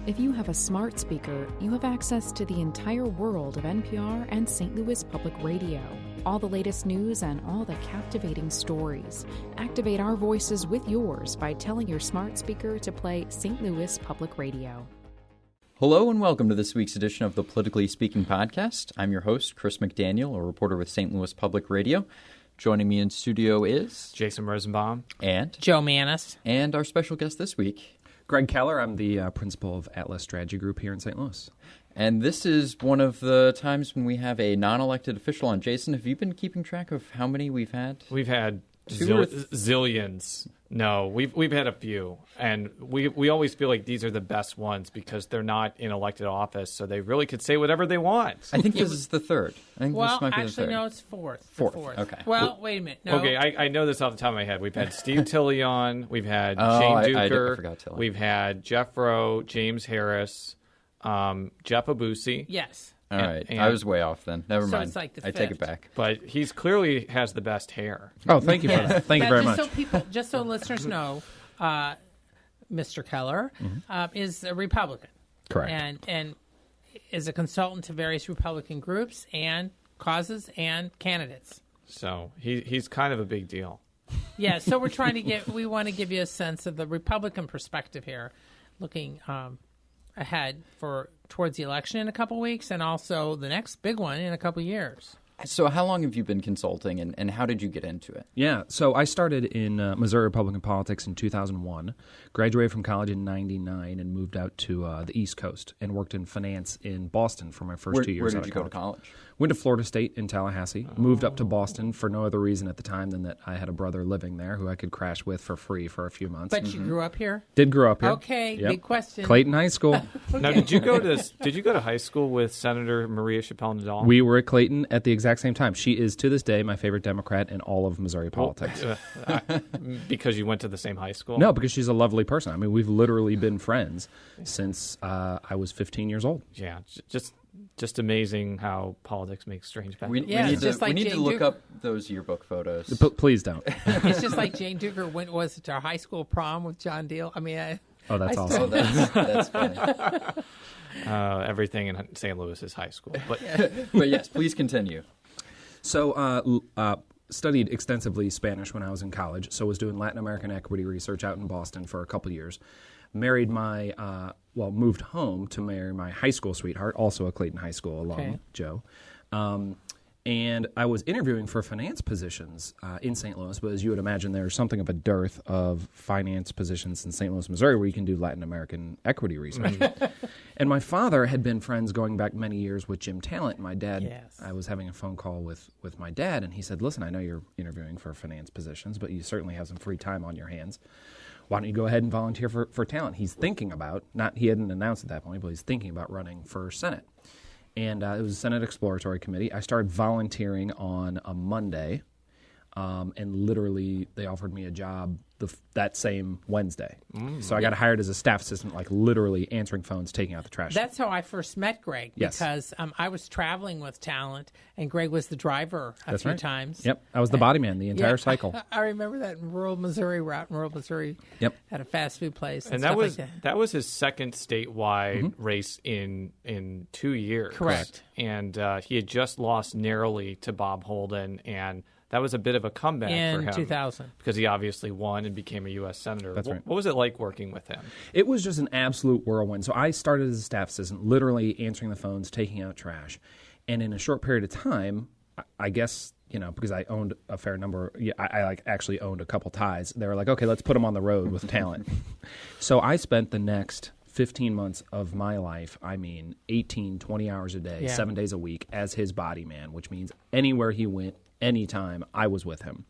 If you have a smart speaker, you have access to the entire world of NPR and St. Louis Public Radio. All the latest news and all the captivating stories. Activate our voices with yours by telling your smart speaker to play St. Louis Public Radio. Hello and welcome to this week's edition of the Politically Speaking podcast. I'm your host, Chris McDaniel, a reporter with St. Louis Public Radio. Joining me in studio is Jason Rosenbaum and Joe Manis. And our special guest this week, Gregg Keller. I'm the principal of Atlas Strategy Group here in St. Louis. And this is one of the times when we have a non-elected official on. Jason, have you been keeping track of how many we've had? We've had zillions. No, we've had a few, and we always feel like these are the best ones because they're not in elected office, so they really could say whatever they want. I think this is the third. I think this might be the third. No, it's fourth. Fourth. Okay. Well, wait a minute. No. Okay, I know this off the top of my head. We've had Steve Tilley on. We've had Jane I Duker. forgot Tilley. We've had Jeff Rowe, James Harris, Jeff Abusi. Yes. All right. I was way off then. Never mind. It's like the I take it fifth. back. But he's clearly has the best hair. Oh, thank you for that. Thank you very much. Just so listeners know, Mr. Keller is a Republican. Correct. And is a consultant to various Republican groups and causes and candidates. So he's kind of a big deal. Yeah, so we want to give you a sense of the Republican perspective here, looking ahead towards the election in a couple weeks and also the next big one in a couple years. So how long have you been consulting, and how did you get into it? Yeah, so I started in Missouri Republican politics in 2001, graduated from college in 99, and moved out to the East Coast and worked in finance in Boston for my first 2 years. Where did you go to college? Went to Florida State in Tallahassee, moved up to Boston for no other reason at the time than that I had a brother living there who I could crash with for free for a few months. But you grew up here? Did grow up here. Okay, Yep. big question. Clayton High School. Okay. Now, did you go to high school with Senator Maria Chappelle Nadal? We were at Clayton at the exact same time. She is, to this day, my favorite Democrat in all of Missouri politics. Because you went to the same high school? No, because she's a lovely person. I mean, we've literally been friends since I was 15 years old. Yeah, just amazing how politics makes strange patterns. Yeah, it's just like we need to Jane look Duker. up those yearbook photos. Please don't. It's just like Jane Duker was to our high school prom with John Deal. I mean, Oh, that's I awesome. Oh, that's funny. Everything in St. Louis is high school. But But yes, please continue. So studied extensively Spanish when I was in college, so was doing Latin American equity research out in Boston for a couple years. Married moved home to marry my high school sweetheart, also a Clayton High School alum, Joe. And I was interviewing for finance positions in St. Louis, but as you would imagine, there's something of a dearth of finance positions in St. Louis, Missouri, where you can do Latin American equity research. And my father had been friends going back many years with Jim Talent. My dad, I was having a phone call with my dad, and he said, listen, I know you're interviewing for finance positions, but you certainly have some free time on your hands. Why don't you go ahead and volunteer for Talent? He's thinking about, he hadn't announced at that point, but he's thinking about running for Senate. And it was a Senate Exploratory Committee. I started volunteering on a Monday, and literally they offered me a job that same Wednesday. So I got hired as a staff assistant, like literally answering phones, taking out the trash. That's how I first met Gregg, Yes. because I was traveling with Talent, and Gregg was the driver a few times. Yep, I was the body man the entire cycle. I remember that in rural Missouri, Yep. at a fast food place. and that was his second statewide race in 2 years. Correct. And he had just lost narrowly to Bob Holden, and that was a bit of a comeback for him. In 2000. Because he obviously won and became a U.S. Senator. That's right. What was it like working with him? It was just an absolute whirlwind. So I started as a staff assistant, literally answering the phones, taking out trash. And in a short period of time, I guess, because I owned a fair number, I actually owned a couple ties. They were like, okay, let's put them on the road with Talent. So I spent the next 15 months of my life, 18, 20 hours a day, 7 days a week, as his body man, which means anywhere he went, anytime, I was with him.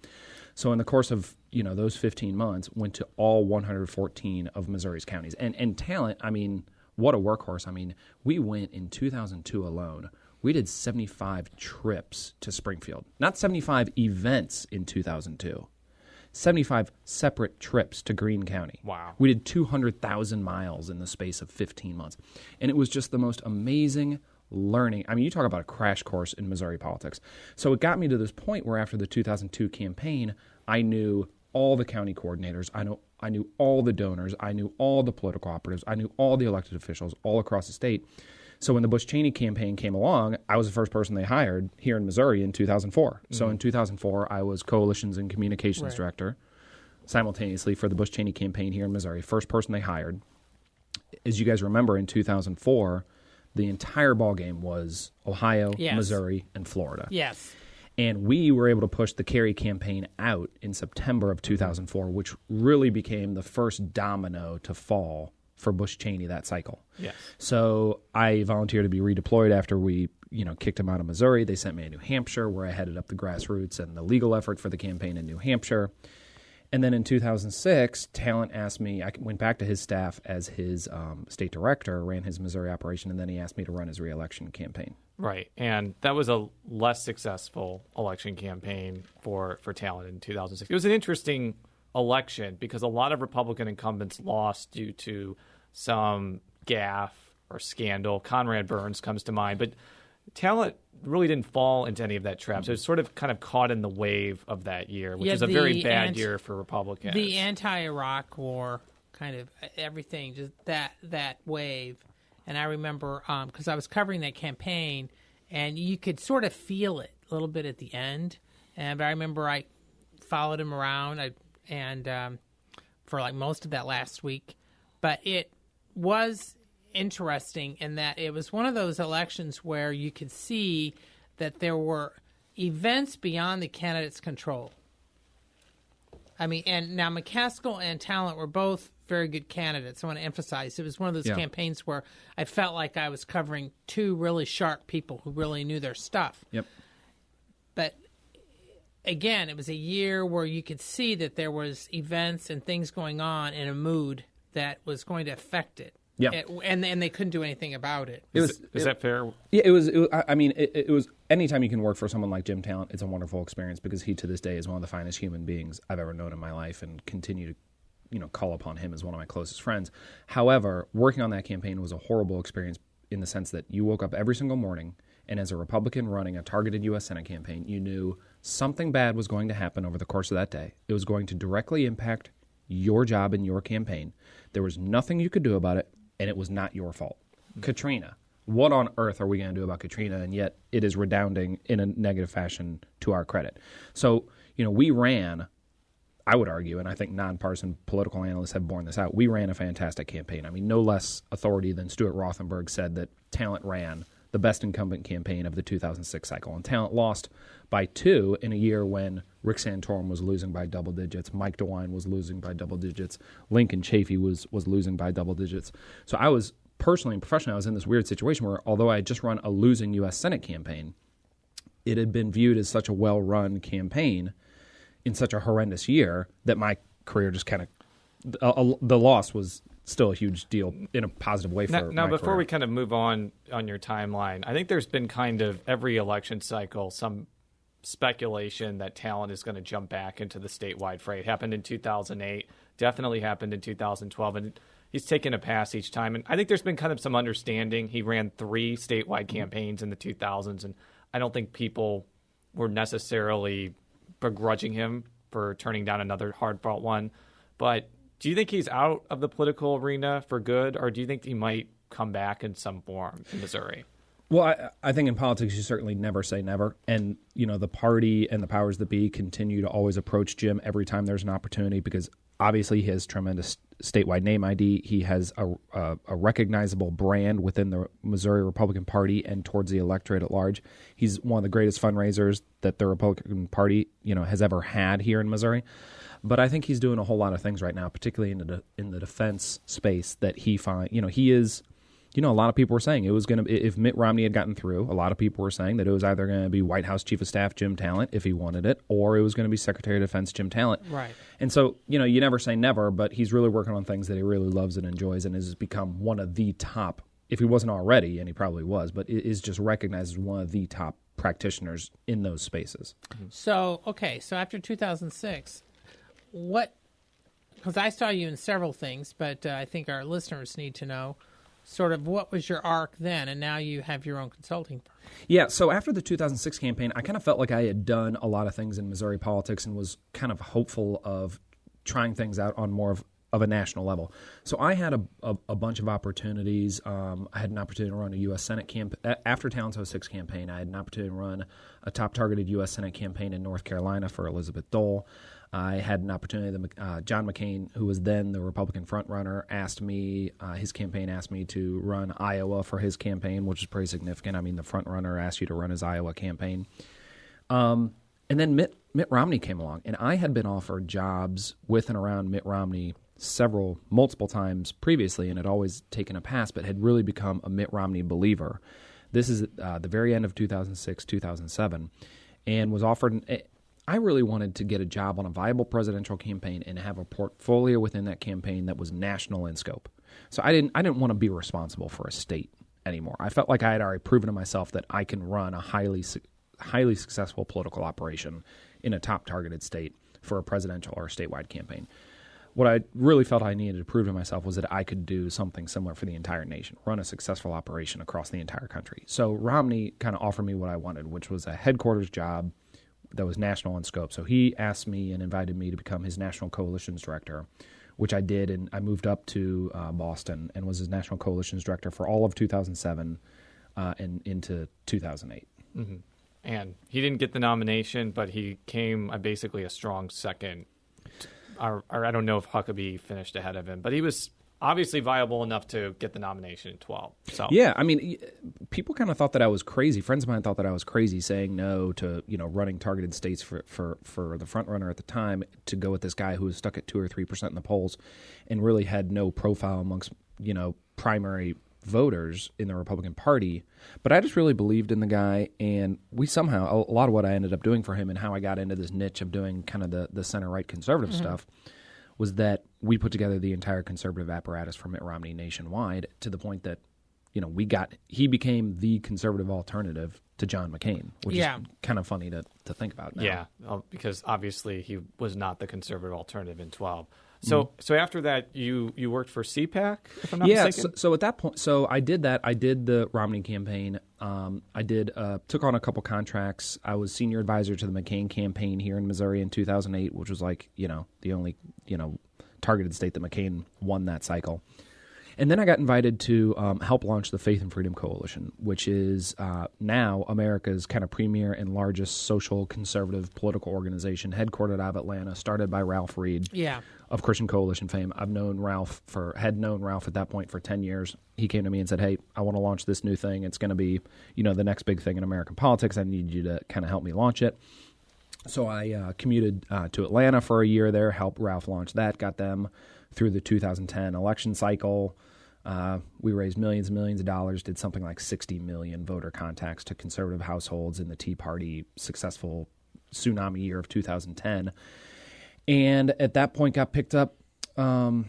So in the course of, those 15 months, went to all 114 of Missouri's counties. And Talent, what a workhorse. We went in 2002 alone. We did 75 trips to Springfield. Not 75 events in 2002. 75 separate trips to Greene County. Wow. We did 200,000 miles in the space of 15 months. And it was just the most amazing learning. You talk about a crash course in Missouri politics. So it got me to this point where after the 2002 campaign, I knew all the county coordinators. I knew all the donors. I knew all the political operatives. I knew all the elected officials all across the state. So when the Bush-Cheney campaign came along, I was the first person they hired here in Missouri in 2004. So in 2004, I was Coalitions and Communications Director simultaneously for the Bush-Cheney campaign here in Missouri. First person they hired. As you guys remember, in 2004, the entire ballgame was Ohio, Missouri, and Florida. Yes. And we were able to push the Kerry campaign out in September of 2004, which really became the first domino to fall for Bush-Cheney that cycle. Yes. So I volunteered to be redeployed after we, kicked him out of Missouri. They sent me to New Hampshire, where I headed up the grassroots and the legal effort for the campaign in New Hampshire. And then in 2006, Talent asked me, I went back to his staff as his state director, ran his Missouri operation, and then he asked me to run his reelection campaign. Right, and that was a less successful election campaign for Talent in 2006. It was an interesting election because a lot of Republican incumbents lost due to some gaffe or scandal. Conrad Burns comes to mind, but Talent really didn't fall into any of that trap. So it was sort of kind of caught in the wave of that year, which was a very bad year for Republicans. The anti-Iraq war, kind of everything, just that wave. And I remember, because I was covering that campaign, and you could sort of feel it a little bit at the end. But I remember I followed him around for like most of that last week. But it was interesting in that it was one of those elections where you could see that there were events beyond the candidate's control. I mean, and now McCaskill and Talent were both very good candidates. I want to emphasize it was one of those campaigns where I felt like I was covering two really sharp people who really knew their stuff. Yep. But again, it was a year where you could see that there was events and things going on in a mood that was going to affect it. Yeah, and they couldn't do anything about it. Is that fair? Yeah, it was. I mean, it was. Anytime you can work for someone like Jim Talent, it's a wonderful experience because he, to this day, is one of the finest human beings I've ever known in my life, and continue to, call upon him as one of my closest friends. However, working on that campaign was a horrible experience in the sense that you woke up every single morning, and as a Republican running a targeted U.S. Senate campaign, you knew something bad was going to happen over the course of that day. It was going to directly impact your job and your campaign. There was nothing you could do about it. And it was not your fault. Katrina. What on earth are we going to do about Katrina? And yet it is redounding in a negative fashion to our credit. So, we ran, I would argue, and I think nonpartisan political analysts have borne this out, we ran a fantastic campaign. I mean, no less authority than Stuart Rothenberg said that Talent ran the best incumbent campaign of the 2006 cycle. And Talent lost by 2 in a year when Rick Santorum was losing by double digits, Mike DeWine was losing by double digits, Lincoln Chafee was losing by double digits. So I was personally and professionally, I was in this weird situation where although I had just run a losing U.S. Senate campaign, it had been viewed as such a well-run campaign in such a horrendous year that my career just kind of, the loss was still a huge deal in a positive way for now before career. We kind of move on your timeline, I think there's been kind of every election cycle some speculation that Talent is going to jump back into the statewide fray. It happened in 2008, definitely happened in 2012, and he's taken a pass each time. And I think there's been kind of some understanding. He ran 3 statewide campaigns in the 2000s, and I don't think people were necessarily begrudging him for turning down another hard-fought one. But do you think he's out of the political arena for good, or do you think he might come back in some form in Missouri? Well, I think in politics you certainly never say never. And, the party and the powers that be continue to always approach Jim every time there's an opportunity because obviously he has tremendous statewide name ID. He has a recognizable brand within the Missouri Republican Party and towards the electorate at large. He's one of the greatest fundraisers that the Republican Party, has ever had here in Missouri. But I think he's doing a whole lot of things right now, particularly in the defense space that he he is. A lot of people were saying it was going to, if Mitt Romney had gotten through, a lot of people were saying that it was either going to be White House Chief of Staff Jim Talent if he wanted it, or it was going to be Secretary of Defense Jim Talent. Right. And so, you never say never, but he's really working on things that he really loves and enjoys and has become one of the top, if he wasn't already, and he probably was, but is just recognized as one of the top practitioners in those spaces. So after 2006, because I saw you in several things, but I think our listeners need to know sort of what was your arc then, and now you have your own consulting firm. Yeah, so after the 2006 campaign, I kind of felt like I had done a lot of things in Missouri politics and was kind of hopeful of trying things out on more of a national level. So I had a bunch of opportunities. I had an opportunity to run a U.S. Senate campaign. After Talon's 06 campaign, I had an opportunity to run a top-targeted U.S. Senate campaign in North Carolina for Elizabeth Dole. I had an opportunity that John McCain, who was then the Republican frontrunner, his campaign asked me to run Iowa for his campaign, which is pretty significant. I mean, the frontrunner asked you to run his Iowa campaign. And then Mitt Romney came along, and I had been offered jobs with and around Mitt Romney multiple times previously, and had always taken a pass, but had really become a Mitt Romney believer. This is at the very end of 2006, 2007, and was offered. I really wanted to get a job on a viable presidential campaign and have a portfolio within that campaign that was national in scope. So I didn't want to be responsible for a state anymore. I felt like I had already proven to myself that I can run a highly successful political operation in a top targeted state for a presidential or a statewide campaign. What I really felt I needed to prove to myself was that I could do something similar for the entire nation, run a successful operation across the entire country. So Romney kind of offered me what I wanted, which was a headquarters job that was national in scope. So he asked me and invited me to become his national coalitions director, which I did, and I moved up to Boston and was his national coalitions director for all of 2007 and into 2008. Mm-hmm. And he didn't get the nomination, but he came basically a strong second. Or I don't know if Huckabee finished ahead of him, but he was obviously viable enough to get the nomination in 12. So yeah, I mean, people kind of thought that I was crazy. Friends of mine thought that I was crazy saying no to running targeted states for the front runner at the time to go with this guy who was stuck at 2 or 3% in the polls and really had no profile amongst primary voters in the Republican Party. But I just really believed in the guy, and we somehow, a lot of what I ended up doing for him and how I got into this niche of doing kind of the center-right conservative stuff was that we put together the entire conservative apparatus for Mitt Romney nationwide to the point that, he became the conservative alternative to John McCain, which is kind of funny to think about now. Yeah, because obviously he was not the conservative alternative in 12. So after that, you worked for CPAC, if I'm not mistaken? So at that point, I did that. I did the Romney campaign. I took on a couple contracts. I was senior advisor to the McCain campaign here in Missouri in 2008, which was the only, targeted state that McCain won that cycle. And then I got invited to help launch the Faith and Freedom Coalition, which is now America's kind of premier and largest social conservative political organization, headquartered out of Atlanta, started by Ralph Reed of Christian Coalition fame. Had known Ralph at that point for 10 years. He came to me and said, "Hey, I want to launch this new thing. It's going to be, the next big thing in American politics. I need you to kind of help me launch it." So I commuted to Atlanta for a year there, helped Ralph launch that, got them through the 2010 election cycle. We raised millions and millions of dollars, did something like 60 million voter contacts to conservative households in the Tea Party successful tsunami year of 2010. And at that point got picked up to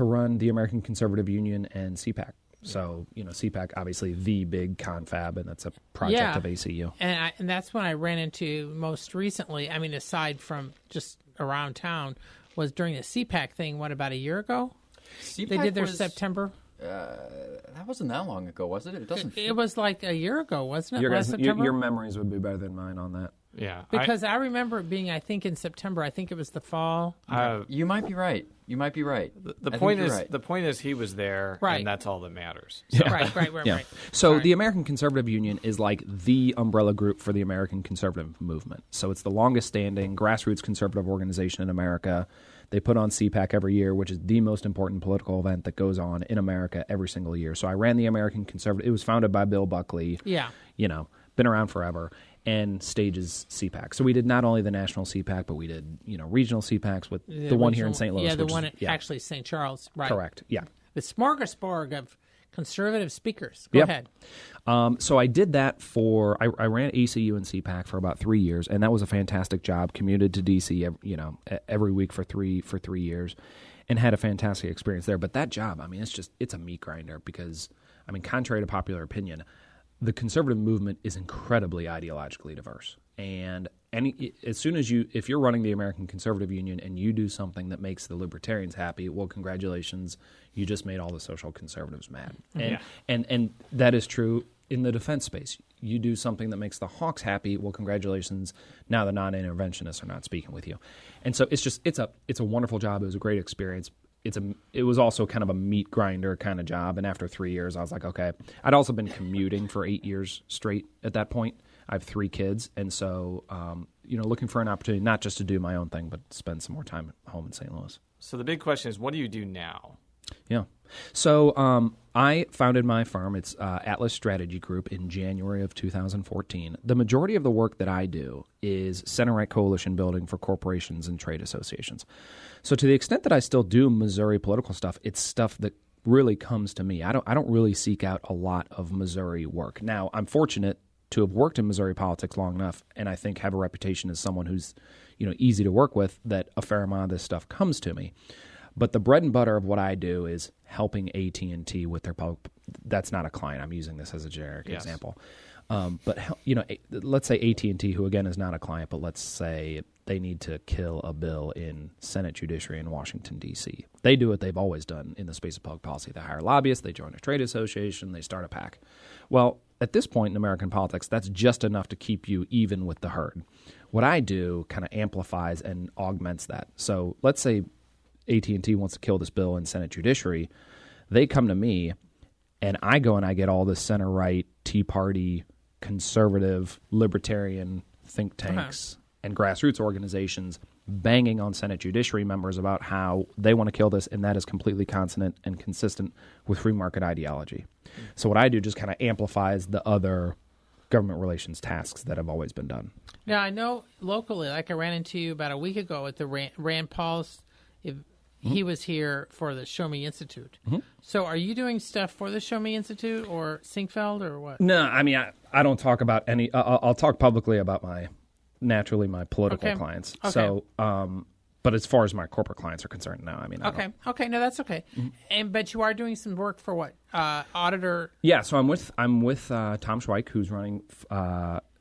run the American Conservative Union and CPAC. So, CPAC, obviously the big confab, and that's a project of ACU. And that's when I ran into most recently, aside from just around town, was during the CPAC thing, about a year ago? CPAC they did their September. That wasn't that long ago, was it? It was like a year ago, wasn't it? Your memories would be better than mine on that. Yeah, because I remember it being, I think, in September. I think it was the fall. You might be right. The point is he was there, and that's all that matters. So. Right. So the American Conservative Union is like the umbrella group for the American conservative movement. So it's the longest standing grassroots conservative organization in America. They put on CPAC every year, which is the most important political event that goes on in America every single year. So I ran the American Conservative. It was founded by Bill Buckley. Yeah. Been around forever. And stages CPAC. So we did not only the national CPAC, but we did, regional CPACs with the one here in St. Louis. Yeah, the one actually St. Charles. Right. Correct. Yeah. The smorgasbord of conservative speakers. Go ahead. So I did that I ran ACU and CPAC for about 3 years, and that was a fantastic job. Commuted to D.C. Every week for three years, and had a fantastic experience there. But that job, it's a meat grinder because, contrary to popular opinion, the conservative movement is incredibly ideologically diverse. And if you're running the American Conservative Union and you do something that makes the libertarians happy, well, congratulations, you just made all the social conservatives mad. And that is true in the defense space. You do something that makes the Hawks happy. Well, congratulations. Now the non-interventionists are not speaking with you. And so it's a wonderful job. It was a great experience. It was also kind of a meat grinder kind of job. And after 3 years, I was like, okay. I'd also been commuting for 8 years straight at that point. I have 3 kids. And so, looking for an opportunity, not just to do my own thing, but spend some more time at home in St. Louis. So the big question is, what do you do now? Yeah. So I founded my firm. It's Atlas Strategy Group in January of 2014. The majority of the work that I do is center-right coalition building for corporations and trade associations. So to the extent that I still do Missouri political stuff, it's stuff that really comes to me. I don't really seek out a lot of Missouri work. Now, I'm fortunate to have worked in Missouri politics long enough, and I think have a reputation as someone who's easy to work with, that a fair amount of this stuff comes to me. But the bread and butter of what I do is helping AT&T with their public. That's not a client. I'm using this as a generic example. But let's say AT&T, who again is not a client, but let's say they need to kill a bill in Senate Judiciary in Washington, D.C. They do what they've always done in the space of public policy. They hire lobbyists, they join a trade association, they start a PAC. Well, at this point in American politics, that's just enough to keep you even with the herd. What I do kind of amplifies and augments that. So let's say AT&T wants to kill this bill in Senate Judiciary. They come to me, and I go and I get all this center-right, Tea Party, conservative, libertarian think tanks and grassroots organizations banging on Senate Judiciary members about how they want to kill this, and that is completely consonant and consistent with free market ideology. So what I do just kind of amplifies the other government relations tasks that have always been done. Now, I know locally, like I ran into you about a week ago at the Rand Paul's. He was here for the Show Me Institute. Mm-hmm. So are you doing stuff for the Show Me Institute or Sinkfeld or what? No, I mean, I don't talk about any. I'll talk publicly about my political clients. Okay. So, but as far as my corporate clients are concerned, no. I mean, okay, no, that's okay. Mm-hmm. But you are doing some work for what? Auditor? Yeah, so I'm with Tom Schweich, who's running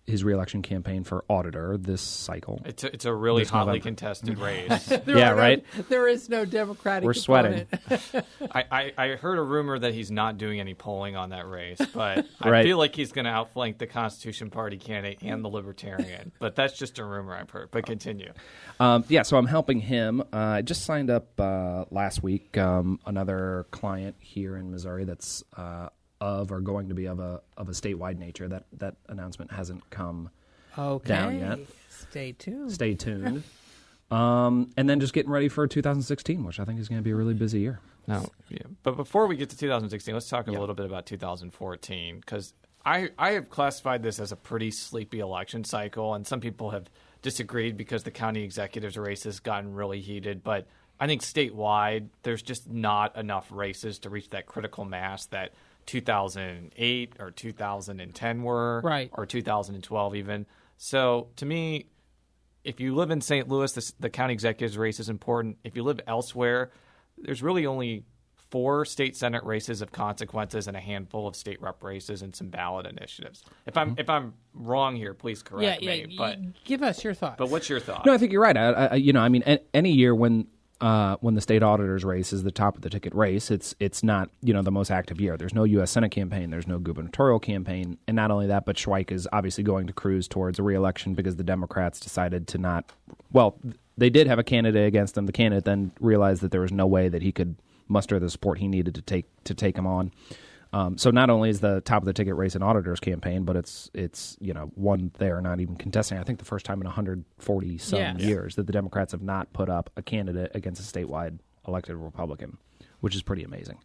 his reelection campaign for auditor this cycle. It's a really hotly contested race. There is no Democratic We're opponent. Sweating. I heard a rumor that he's not doing any polling on that race, but I feel like he's going to outflank the Constitution Party candidate and the Libertarian. But that's just a rumor I've heard. But continue. So I'm helping him. I just signed up last week another client here in Missouri that's or going to be of a statewide nature. That announcement hasn't come down yet. Stay tuned. And then just getting ready for 2016, which I think is going to be a really busy year. But before we get to 2016, let's talk a little bit about 2014, because I have classified this as a pretty sleepy election cycle, and some people have disagreed because the county executives race has gotten really heated. But I think statewide, there's just not enough races to reach that critical mass that 2008 or 2010 were, right, or 2012 even. So to me, if you live in St. Louis, the county executives race is important. If you live elsewhere, there's really only 4 state senate races of consequences and a handful of state rep races and some ballot initiatives. If I'm wrong here, please correct me. But give us your thoughts. But what's your thought? No, I think you're right. I mean, any year when the state auditor's race is the top of the ticket race, it's not the most active year. There's no U.S. Senate campaign. There's no gubernatorial campaign. And not only that, but Schweich is obviously going to cruise towards a re-election because the Democrats decided to not – well, they did have a candidate against him. The candidate then realized that there was no way that he could muster the support he needed to take him on. So not only is the top of the ticket race an auditor's campaign, but it's one they are not even contesting. I think the first time in 140 some years that the Democrats have not put up a candidate against a statewide elected Republican, which is pretty amazing.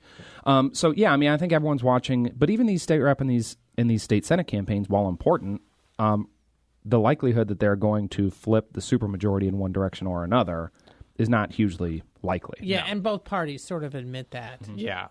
I mean, I think everyone's watching. But even these state rep and these state Senate campaigns, while important, the likelihood that they're going to flip the supermajority in one direction or another is not hugely likely. Yeah, and both parties sort of admit that. Mm-hmm. Yeah,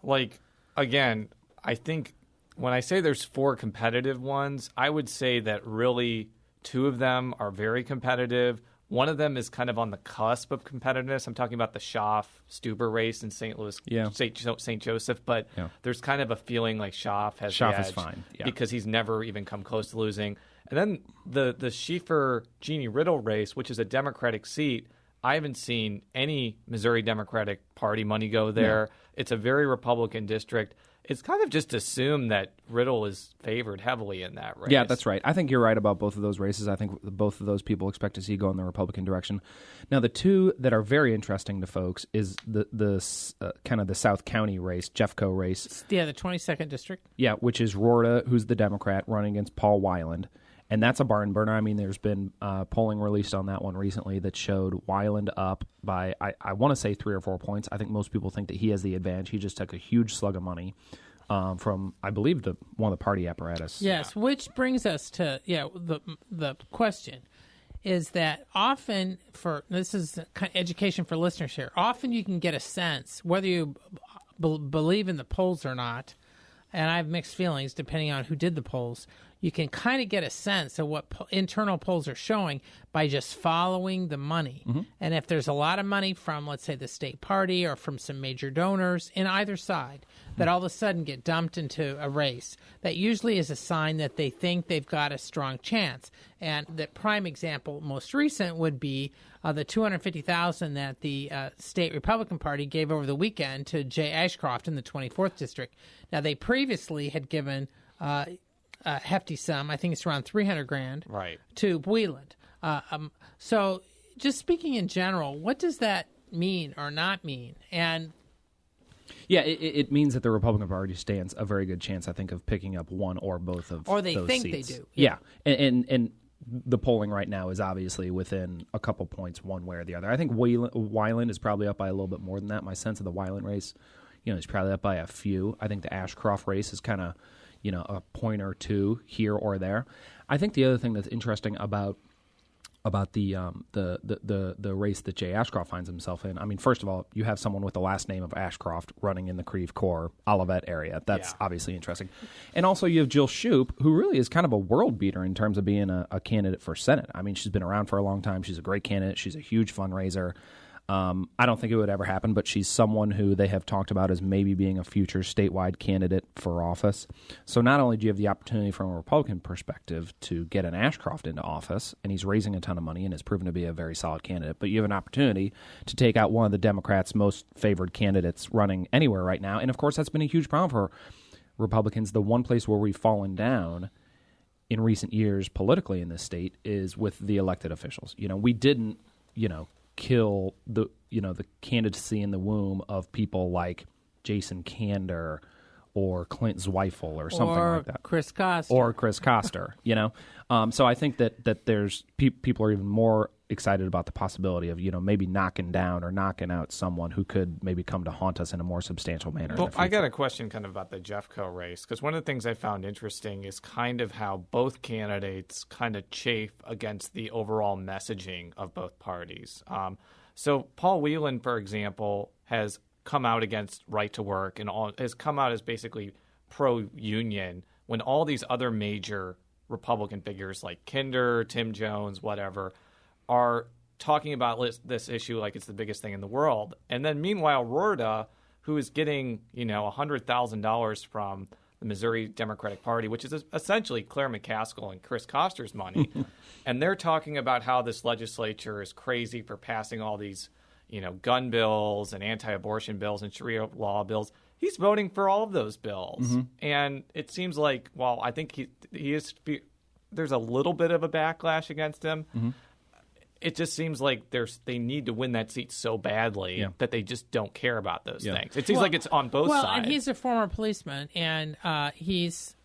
again, I think when I say there's 4 competitive ones, I would say that really 2 of them are very competitive. One of them is kind of on the cusp of competitiveness. I'm talking about the Schaaf-Stuber race in St. Louis, St. Joseph. But there's kind of a feeling like Schaaf has the edge is fine because he's never even come close to losing. And then the Schieffer-Jeannie Riddle race, which is a Democratic seat, I haven't seen any Missouri Democratic Party money go there. Yeah. It's a very Republican district. it's kind of just assumed that Riddle is favored heavily in that race. Yeah, that's right. I think you're right about both of those races. I think both of those people expect to see go in the Republican direction. Now, the two that are very interesting to folks is the kind of the South County race, Jeffco race. Yeah, the 22nd district. Yeah, which is Rorta, who's the Democrat, running against Paul Weiland. And that's a barn burner. I mean, there's been polling released on that one recently that showed Weiland up by, I want to say 3 or 4 points. I think most people think that he has the advantage. He just took a huge slug of money from, I believe, one of the party apparatus. Yes, which brings us to, the question is that often this is kind of education for listeners here, often you can get a sense, whether you believe in the polls or not, and I have mixed feelings depending on who did the polls, you can kind of get a sense of what internal polls are showing by just following the money. Mm-hmm. And if there's a lot of money from, let's say, the state party or from some major donors in either side that all of a sudden get dumped into a race, that usually is a sign that they think they've got a strong chance. And the prime example, most recent, would be the $250,000 that the state Republican Party gave over the weekend to Jay Ashcroft in the 24th district. Now, they previously had given a hefty sum, I think it's around $300,000, right, to Weiland. So, just speaking in general, what does that mean or not mean? And yeah, it means that the Republican Party stands a very good chance, I think, of picking up one or both of those seats. Or they think they do. Yeah, and the polling right now is obviously within a couple points one way or the other. I think Weiland is probably up by a little bit more than that. My sense of the Weiland race, is probably up by a few. I think the Ashcroft race is kind of, a point or two here or there. I think the other thing that's interesting about the race that Jay Ashcroft finds himself in. I mean, first of all, you have someone with the last name of Ashcroft running in the Creve Coeur, Olivet area. That's obviously interesting. And also you have Jill Shoup, who really is kind of a world beater in terms of being a candidate for Senate. I mean, she's been around for a long time. She's a great candidate. She's a huge fundraiser. I don't think it would ever happen, but she's someone who they have talked about as maybe being a future statewide candidate for office. So not only do you have the opportunity from a Republican perspective to get an Ashcroft into office, and he's raising a ton of money and has proven to be a very solid candidate, but you have an opportunity to take out one of the Democrats' most favored candidates running anywhere right now. And, of course, that's been a huge problem for Republicans. The one place where we've fallen down in recent years politically in this state is with the elected officials. We didn't, kill the candidacy in the womb of people like Jason Kander or Clint Zweifel or something like that. Chris Koster. Or Chris Koster, So I think that there's people are even more excited about the possibility of, maybe knocking down or knocking out someone who could maybe come to haunt us in a more substantial manner. Well, I got a question kind of about the Jeffco race, because one of the things I found interesting is kind of how both candidates kind of chafe against the overall messaging of both parties. So Paul Weiland, for example, has come out against right to work and has come out as basically pro-union when all these other major Republican figures like Kinder, Tim Jones, whatever, are talking about this issue like it's the biggest thing in the world. And then meanwhile, Rorta, who is getting, $100,000 from the Missouri Democratic Party, which is essentially Claire McCaskill and Chris Koster's money, and they're talking about how this legislature is crazy for passing all these, gun bills and anti-abortion bills and Sharia law bills. He's voting for all of those bills. Mm-hmm. And it seems like, while I think he is, there's a little bit of a backlash against him. Mm-hmm. It just seems like they need to win that seat so badly that they just don't care about those things. It seems like it's on both sides. Well, and he's a former policeman, and he's,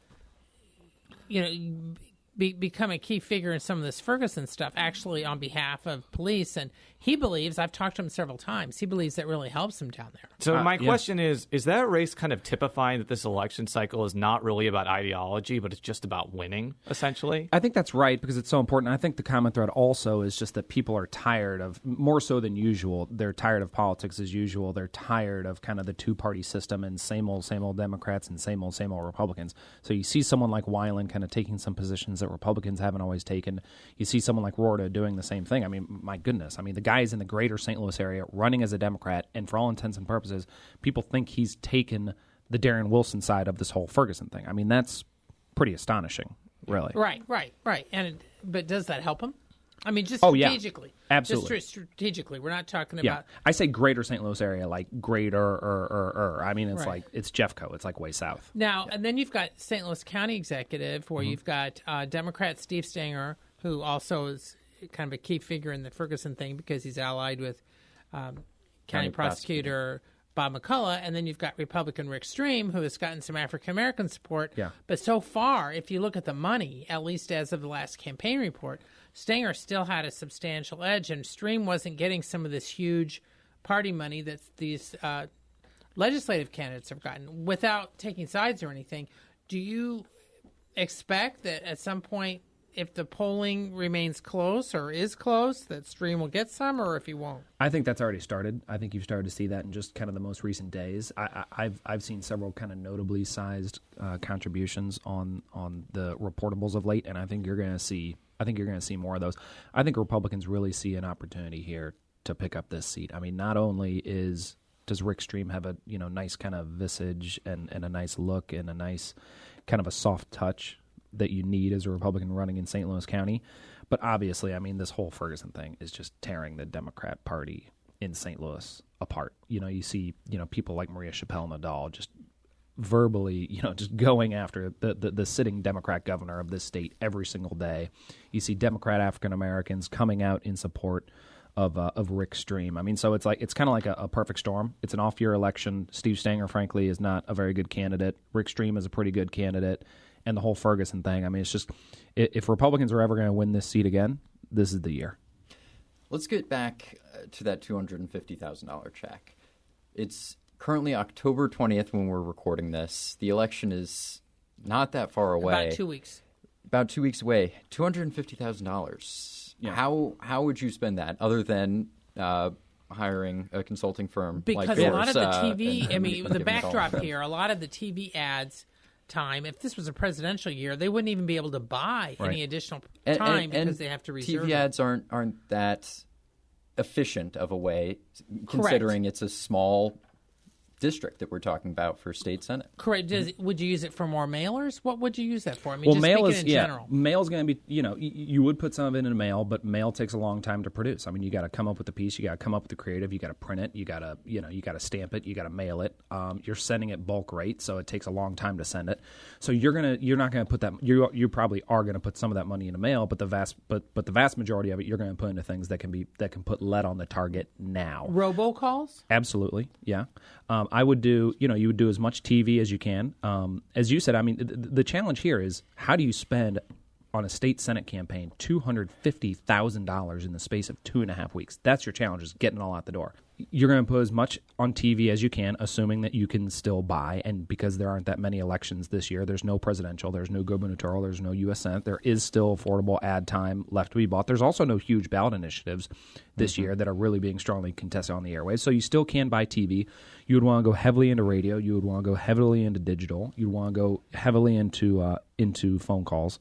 become a key figure in some of this Ferguson stuff, actually on behalf of police. And he believes, I've talked to him several times, he believes that really helps him down there. So my question is that race kind of typifying that this election cycle is not really about ideology, but it's just about winning, essentially? I think that's right, because it's so important. I think the common thread also is just that people are tired of, more so than usual, they're tired of politics as usual. They're tired of kind of the two-party system and same old Democrats and same old Republicans. So you see someone like Weiland kind of taking some positions that Republicans haven't always taken. You see someone like Rorta doing the same thing. I mean, my goodness. I mean, the guy is in the greater St. Louis area running as a Democrat, and for all intents and purposes, people think he's taken the Darren Wilson side of this whole Ferguson thing. I mean, that's pretty astonishing, really. Right. But does that help him? I mean, just Oh, yeah. strategically. Absolutely. Just strategically. We're not talking Yeah, about... I say greater St. Louis area, like greater. I mean, it's Right. like it's Jeffco. It's like way south. Now, and then you've got St. Louis County Executive, where you've got Democrat Steve Stenger, who also is kind of a key figure in the Ferguson thing because he's allied with County Prosecutor Bob McCullough, and then you've got Republican Rick Stream, who has gotten some African-American support. Yeah. But so far, if you look at the money, at least as of the last campaign report, Stenger still had a substantial edge, and Stream wasn't getting some of this huge party money that these legislative candidates have gotten. Without taking sides or anything, do you expect that at some point, if the polling remains close or is close, that Stream will get some, or if he won't? I think that's already started. I think you've started to see that in just kind of the most recent days. I've seen several kind of notably sized contributions on the reportables of late, and I think you're going to see more of those. I think Republicans really see an opportunity here to pick up this seat. I mean, not only does Rick Stream have a nice kind of visage and a nice look and a nice kind of a soft touch that you need as a Republican running in St. Louis County. But obviously, I mean, this whole Ferguson thing is just tearing the Democrat Party in St. Louis apart. You see, people like Maria Chappelle-Nadal just verbally, just going after the sitting Democrat governor of this state every single day. You see Democrat African Americans coming out in support of Rick Stream. I mean, so it's kind of like a perfect storm. It's an off-year election. Steve Stenger, frankly, is not a very good candidate. Rick Stream is a pretty good candidate. And the whole Ferguson thing, I mean, it's just, if Republicans are ever going to win this seat again, this is the year. Let's get back to that $250,000 check. It's currently October 20th when we're recording this. The election is not that far away. About 2 weeks. About 2 weeks away. $250,000. Yeah. How would you spend that other than hiring a consulting firm? Because like a lot of the yours, TV, and the giving it all backdrop to them? here, a lot of the TV ads time, if this was a presidential year, they wouldn't even be able to buy any additional time because they have to reserve TV it. ads aren't that efficient of a way, considering it's a small district that we're talking about for state senate. Correct. Would you use it for more mailers? What would you use that for? I mean, Well, just mail speaking is in general. Mail's going to be you would put some of it in a mail, but mail takes a long time to produce. I mean, you got to come up with the piece, you got to come up with the creative, you got to print it, you got to stamp it, you got to mail it. You're sending it bulk rate, so it takes a long time to send it. So you're not going to put that. You probably are going to put some of that money in a mail, but the vast majority of it you're going to put into things that can put lead on the target now. Robocalls? Absolutely, yeah. I would do, you would do as much TV as you can. As you said, I mean, the challenge here is how do you spend on a state Senate campaign $250,000 in the space of 2.5 weeks? That's your challenge, is getting it all out the door. You're going to put as much on TV as you can, assuming that you can still buy. And because there aren't that many elections this year, there's no presidential, there's no gubernatorial, there's no U.S. Senate. There is still affordable ad time left to be bought. There's also no huge ballot initiatives this year that are really being strongly contested on the airwaves. So you still can buy TV. You would want to go heavily into radio. You would want to go heavily into digital. You'd want to go heavily into phone calls.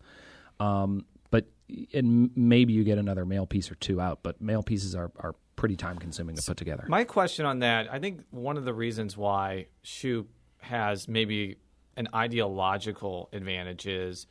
And maybe you get another mail piece or two out, but mail pieces are pretty time-consuming to put together. My question on that, I think one of the reasons why Shoup has maybe an ideological advantage is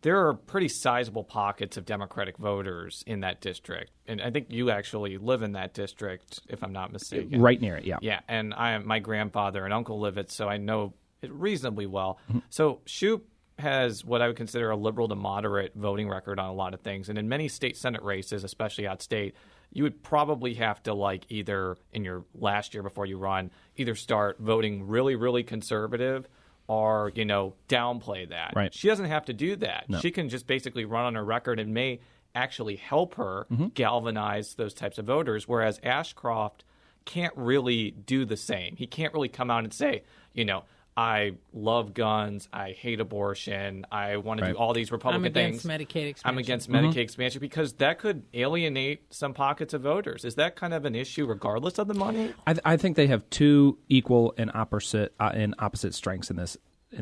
there are pretty sizable pockets of Democratic voters in that district. And I think you actually live in that district, if I'm not mistaken. Right near it, yeah. Yeah, and my grandfather and uncle live it, so I know it reasonably well. Mm-hmm. So Shoup has what I would consider a liberal to moderate voting record on a lot of things. And in many state Senate races, especially outstate, you would probably have to, either in your last year before you run, either start voting really, really conservative or, downplay that. Right. She doesn't have to do that. No. She can just basically run on her record and may actually help her galvanize those types of voters, whereas Ashcroft can't really do the same. He can't really come out and say, I love guns. I hate abortion. I want to do all these Republican things. I'm against Medicaid expansion. I'm against Medicaid expansion because that could alienate some pockets of voters. Is that kind of an issue regardless of the money? I think they have two equal and opposite strengths in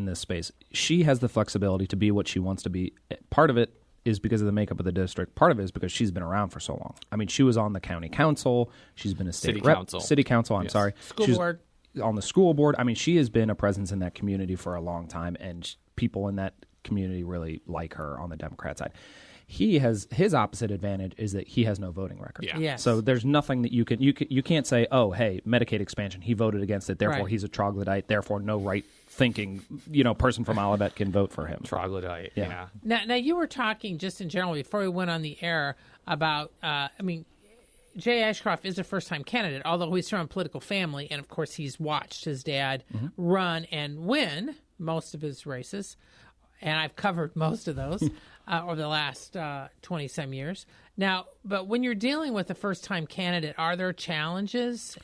this space. She has the flexibility to be what she wants to be. Part of it is because of the makeup of the district. Part of it is because she's been around for so long. I mean, she was on the county council. She's been a state city council. I'm sorry. School board. On the school board. I mean, she has been a presence in that community for a long time, and people in that community really like her on the Democrat side. His opposite advantage is that he has no voting record. Yeah. Yes. So there's nothing that you can't say, oh, hey, Medicaid expansion, he voted against it, therefore Right. he's a troglodyte, therefore no right-thinking person from Olivet can vote for him. Troglodyte, Yeah. yeah. Now you were talking just in general before we went on the air about, Jay Ashcroft is a first-time candidate, although he's from a political family, and of course he's watched his dad run and win most of his races, and I've covered most of those over the last 20-some years. Now, but when you're dealing with a first-time candidate, are there challenges,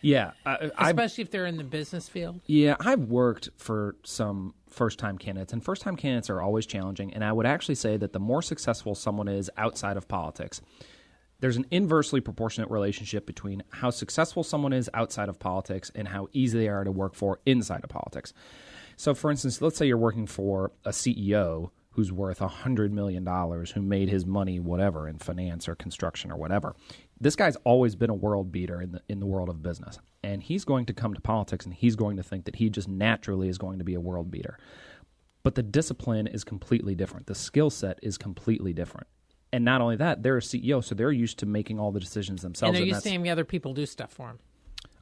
Yeah. especially if they're in the business field? Yeah, I've worked for some first-time candidates, and first-time candidates are always challenging, and I would actually say that the more successful someone is outside of politics, there's an inversely proportionate relationship between how successful someone is outside of politics and how easy they are to work for inside of politics. So, for instance, let's say you're working for a CEO who's worth $100 million, who made his money, whatever, in finance or construction or whatever. This guy's always been a world beater in the world of business. And he's going to come to politics and he's going to think that he just naturally is going to be a world beater. But the discipline is completely different. The skill set is completely different. And not only that, they're a CEO, so they're used to making all the decisions themselves. And they're and used to having other people do stuff for them.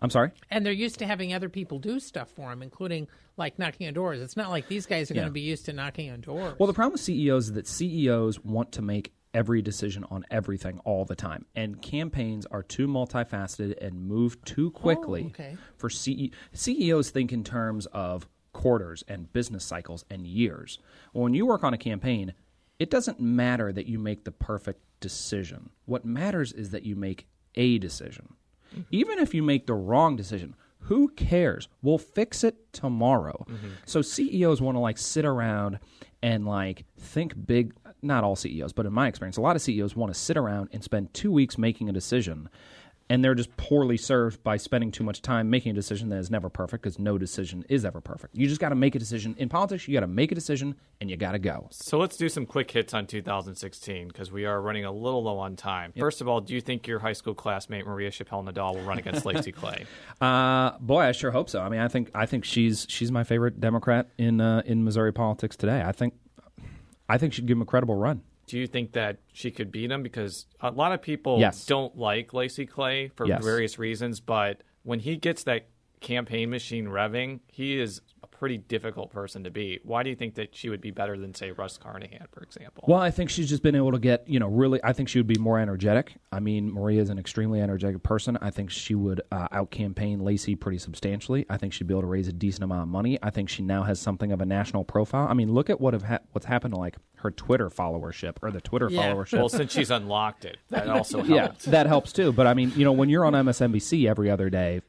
I'm sorry? And they're used to having other people do stuff for them, including like knocking on doors. It's not like these guys are going to be used to knocking on doors. Well, the problem with CEOs is that CEOs want to make every decision on everything all the time. And campaigns are too multifaceted and move too quickly for CEOs think in terms of quarters and business cycles and years. Well, when you work on a campaign, it doesn't matter that you make the perfect decision. What matters is that you make a decision. Mm-hmm. Even if you make the wrong decision, who cares? We'll fix it tomorrow. Mm-hmm. So CEOs want to sit around and think big. Not all CEOs, but in my experience, a lot of CEOs want to sit around and spend 2 weeks making a decision. And they're just poorly served by spending too much time making a decision that is never perfect, because no decision is ever perfect. You just got to make a decision. In politics, you got to make a decision, and you got to go. So let's do some quick hits on 2016, because we are running a little low on time. Yep. First of all, do you think your high school classmate Maria Chappelle-Nadal will run against Lacey Clay? Boy, I sure hope so. I mean, I think she's my favorite Democrat in Missouri politics today. I think she'd give him a credible run. Do you think that she could beat him? Because a lot of people don't like Lacey Clay for various reasons, but when he gets that campaign machine revving, he is a pretty difficult person to beat. Why do you think that she would be better than, say, Russ Carnahan, for example? Well, I think she's just been able to get, really, I think she would be more energetic. I mean, Maria is an extremely energetic person. I think she would out-campaign Lacey pretty substantially. I think she'd be able to raise a decent amount of money. I think she now has something of a national profile. I mean, look at what's happened to, her Twitter follower followership. Well, since she's unlocked it, that also helps. Yeah, that helps too. But I mean, when you're on MSNBC every other day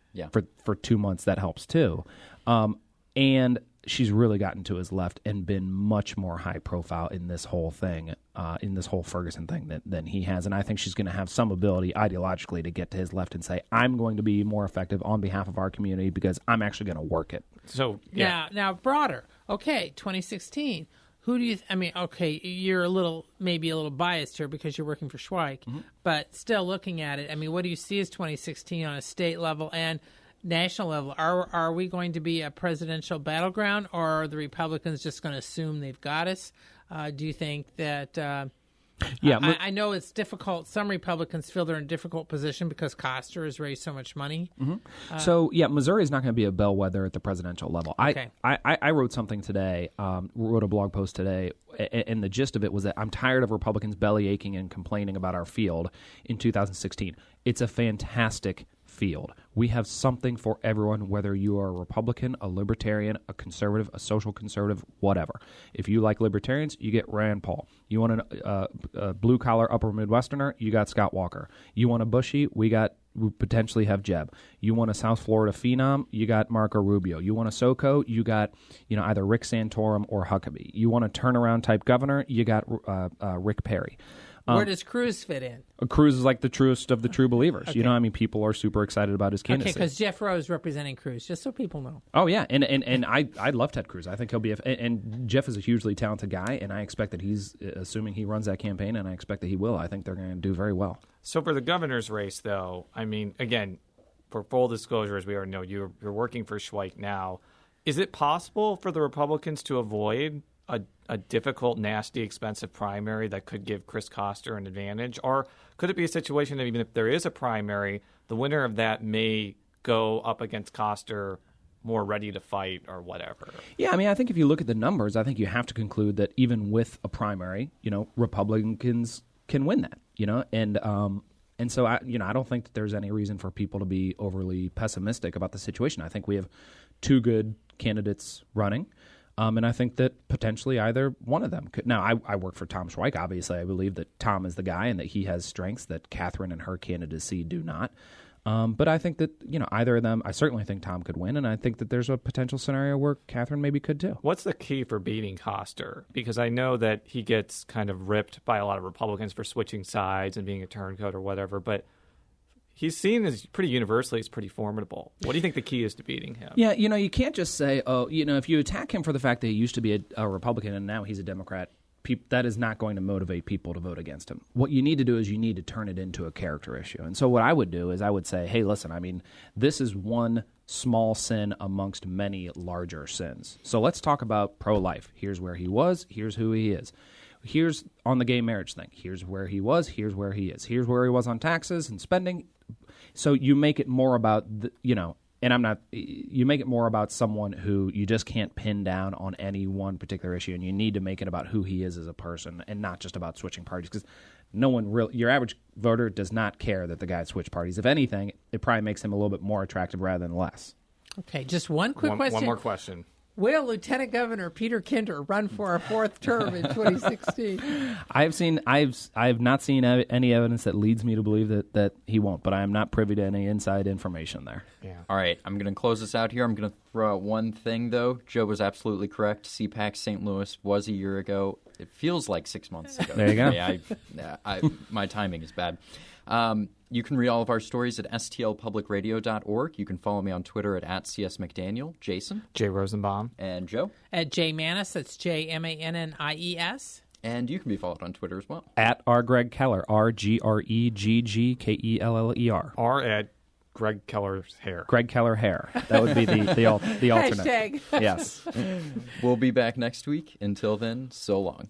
for 2 months, that helps too. And she's really gotten to his left and been much more high profile in this whole thing, in this whole Ferguson thing than he has. And I think she's going to have some ability ideologically to get to his left and say, I'm going to be more effective on behalf of our community because I'm actually going to work it. So now broader. Okay, 2016. Who do you? You're maybe a little biased here because you're working for Schweich, but still looking at it. I mean, what do you see as 2016 on a state level and national level? Are we going to be a presidential battleground, or are the Republicans just going to assume they've got us? Do you think that? I know it's difficult. Some Republicans feel they're in a difficult position because Koster has raised so much money. Mm-hmm. Missouri is not going to be a bellwether at the presidential level. Okay. I wrote something today, wrote a blog post today, and the gist of it was that I'm tired of Republicans belly aching and complaining about our field in 2016. It's a fantastic field. We have something for everyone, whether you are a Republican, a Libertarian, a conservative, a social conservative, whatever. If you like Libertarians, you get Rand Paul. You want a blue-collar upper Midwesterner, you got Scott Walker. You want a Bushy, we potentially have Jeb. You want a South Florida phenom, you got Marco Rubio. You want a SoCo, you got either Rick Santorum or Huckabee. You want a turnaround type governor, you got Rick Perry. Where does Cruz fit in? Cruz is like the truest of the true believers. Okay. People are super excited about his candidacy. Okay, because Jeff Rowe is representing Cruz, just so people know. Oh, yeah, and I love Ted Cruz. I think he'll be and Jeff is a hugely talented guy, and I expect that he's, assuming he runs that campaign, and I expect that he will. I think they're going to do very well. So for the governor's race, though, I mean, again, for full disclosure, as we already know, you're working for Schweich now. Is it possible for the Republicans to avoid a difficult, nasty, expensive primary that could give Chris Koster an advantage? Or could it be a situation that even if there is a primary, the winner of that may go up against Koster more ready to fight or whatever? Yeah, I mean, I think if you look at the numbers, I think you have to conclude that even with a primary, Republicans can win that, and so I don't think that there's any reason for people to be overly pessimistic about the situation. I think we have two good candidates running, and I think that potentially either one of them could. Now, I work for Tom Schweich. Obviously, I believe that Tom is the guy and that he has strengths that Catherine and her candidacy do not. But I think that, either of them, I certainly think Tom could win, and I think that there's a potential scenario where Catherine maybe could too. What's the key for beating Koster? Because I know that he gets kind of ripped by a lot of Republicans for switching sides and being a turncoat or whatever, but he's seen as pretty universally as pretty formidable. What do you think the key is to beating him? Yeah, you can't just say, if you attack him for the fact that he used to be a Republican and now he's a Democrat, that is not going to motivate people to vote against him. What you need to do is you need to turn it into a character issue. And so what I would do is I would say, hey, listen, I mean, this is one small sin amongst many larger sins. So let's talk about pro-life. Here's where he was. Here's who he is. Here's on the gay marriage thing. Here's where he was. Here's where he is. Here's where he was on taxes and spending. So you make it more about, you make it more about someone who you just can't pin down on any one particular issue, and you need to make it about who he is as a person and not just about switching parties, because your average voter does not care that the guy switched parties. If anything, it probably makes him a little bit more attractive rather than less. Okay, just one quick question. One more question. Will Lieutenant Governor Peter Kinder run for a fourth term in 2016? I've not seen any evidence that leads me to believe that he won't, but I am not privy to any inside information there. Yeah. All right, I'm going to close this out here. I'm going to throw out one thing, though. Joe was absolutely correct. CPAC St. Louis was a year ago. It feels like 6 months ago. There you go. Yeah, my timing is bad. You can read all of our stories at stlpublicradio.org. You can follow me on Twitter at @CSMcDaniel. Jason. Jay Rosenbaum. And Joe. At Jay Mannis. That's JMANNIES. And you can be followed on Twitter as well. At Gregg Keller, RGREGGKELLER. Or at Gregg Keller's hair. Gregg Keller hair. That would be the alternate. Hashtag. Yes. We'll be back next week. Until then, so long.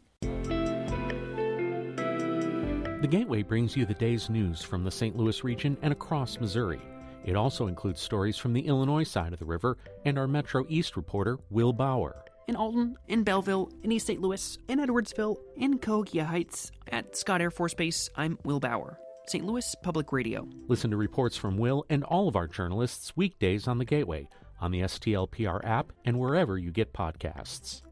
The Gateway brings you the day's news from the St. Louis region and across Missouri. It also includes stories from the Illinois side of the river and our Metro East reporter, Will Bauer. In Alton, in Belleville, in East St. Louis, in Edwardsville, in Cahokia Heights, at Scott Air Force Base, I'm Will Bauer. St. Louis Public Radio. Listen to reports from Will and all of our journalists weekdays on the Gateway, on the STLPR app, and wherever you get podcasts.